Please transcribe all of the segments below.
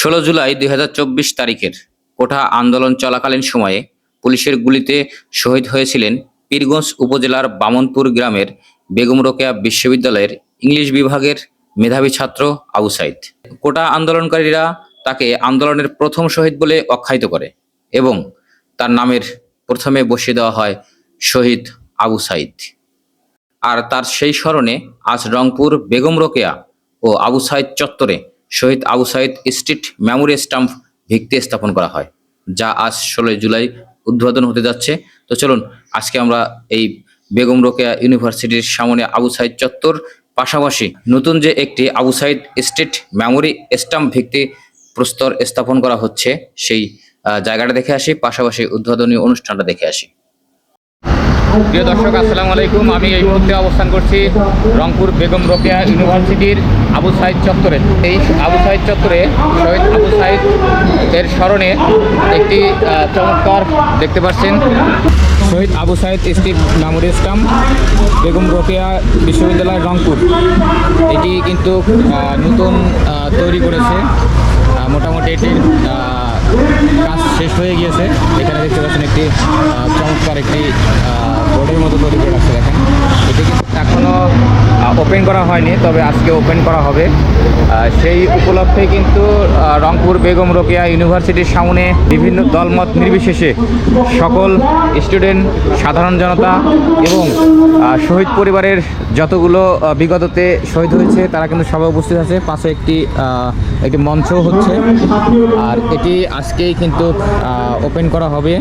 16 জুলাই 2024 তারিখের কোঠা আন্দোলন চলাকালীন সময়ে পুলিশের গুলিতে শহীদ হয়েছিলেন পীরগঞ্জ উপজেলার বামনপুর গ্রামের বেগম রোকেয়া বিশ্ববিদ্যালয়ের ইংলিশ বিভাগের মেধাবী ছাত্র আবু সাইদ। কোটা আন্দোলনকারীরা তাকে আন্দোলনের প্রথম শহীদ বলে আখ্যায়িত করে এবং তার নামের প্রথমে বসিয়ে দেওয়া হয় শহীদ আবু সাইদ। আর তার সেই স্মরণে আজ রংপুর বেগম রোকেয়া ও আবু সাইদ চত্বরে Shaheed Abu Sayeed street memory stamp ভিত্তি স্থাপন করা হয়, যা আজ 16 জুলাই উদ্বোধন হতে যাচ্ছে। তো চলুন আজকে আমরা এই বেগম রোকেয়া ইউনিভার্সিটির সামনে আবু সাইদ চত্বর পাশাপাশি নতুন যে একটি Abu Sayeed street memory stamp ভিত্তি প্রস্তর স্থাপন করা হচ্ছে সেই জায়গাটা দেখে আসি, পাশাপাশি উদ্বোধনী অনুষ্ঠানটা দেখে আসি। প্রিয় দর্শক, আসসালামু আলাইকুম। আমি এই মুহূর্তে অবস্থান করছি রংপুর বেগম রোকেয়া ইউনিভার্সিটির আবু সাইদ চত্বরে। এই আবু সাইদ চত্বরে শহীদ আবু সাইদ এর স্মরণে একটি চমৎকার দেখতে পাচ্ছেন Shaheed Abu Sayeed street memory stamp Begum Rokeya বিশ্ববিদ্যালয় রংপুর। এটি কিন্তু নতুন তৈরি করেছে, মোটামুটি এটির কাজ শেষ হয়ে গিয়েছে। এখানে দেখতে পাচ্ছেন একটি চমৎকার একটি বোর্ডের মতো তৈরি করে রাখছে। দেখেন, এটি কিন্তু এখনও ওপেন করা হয়নি, তবে আজকে ওপেন করা হবে। সেই উপলক্ষে কিন্তু রংপুর বেগম রোকেয়া ইউনিভার্সিটির সামনে বিভিন্ন দলমত নির্বিশেষে সকল স্টুডেন্ট, সাধারণ জনতা এবং শহীদ পরিবারের যতগুলো বিগততে শহীদ হয়েছে তারা কিন্তু সবাই উপস্থিত আছে। পাশে একটি মঞ্চ হচ্ছে, আর এটি আজকেই কিন্তু ওপেন করা হবে।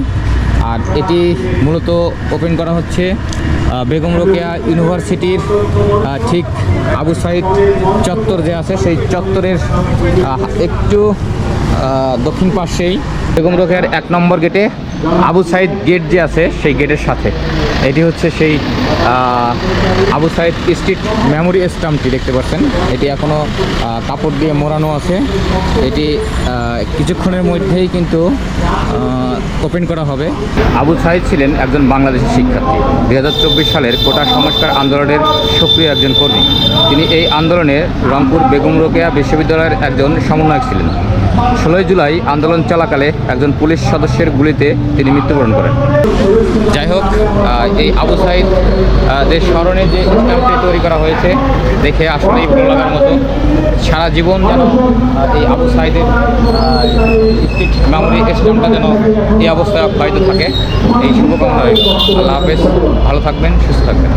আর এটি মূলত ওপেন করা হচ্ছে বেগম রোকেয়া ইউনিভার্সিটির ঠিক আবু সাইদ চত্বর যে আছে সেই চত্বরের একটু দক্ষিণ পাশেই বেগম রোকেয়ার 1 নম্বর গেটে আবু সাইদ গেট যে আছে সেই গেটের সাথে এটি হচ্ছে সেই আবু সাইদ স্ট্রিট মেমোরি স্টাম্পটি দেখতে পাচ্ছেন। এটি এখনও কাপড় দিয়ে মোড়ানো আছে। এটি কিছুক্ষণের মধ্যেই কিন্তু ওপেন করা হবে। আবু সাইদ ছিলেন একজন বাংলাদেশি শিক্ষার্থী। 2024 সালের কোটা সংস্কার আন্দোলনের সক্রিয় একজন কর্মী। তিনি এই আন্দোলনে রংপুর বেগম রোকেয়া বিশ্ববিদ্যালয়ের একজন সমন্বয়ক ছিলেন। 16 জুলাই আন্দোলন চলাকালে একজন পুলিশ সদস্যের গুলিতে তিনি মৃত্যুবরণ করেন। যাই হোক, এই আবু সাইদ দের স্মরণে যে স্ট্যাম্পটি তৈরি করা হয়েছে দেখে আসলেই ভালো লাগার মতো। সারা জীবন যেন এই আবু সাইদের স্ট্রিট মেমোরি স্ট্যাম্পটা যেন এই অবস্থায় অব্যাহত থাকে, এই শুভকামনা রইল। আল্লাহ হাফেজ, ভালো থাকবেন, সুস্থ থাকবেন।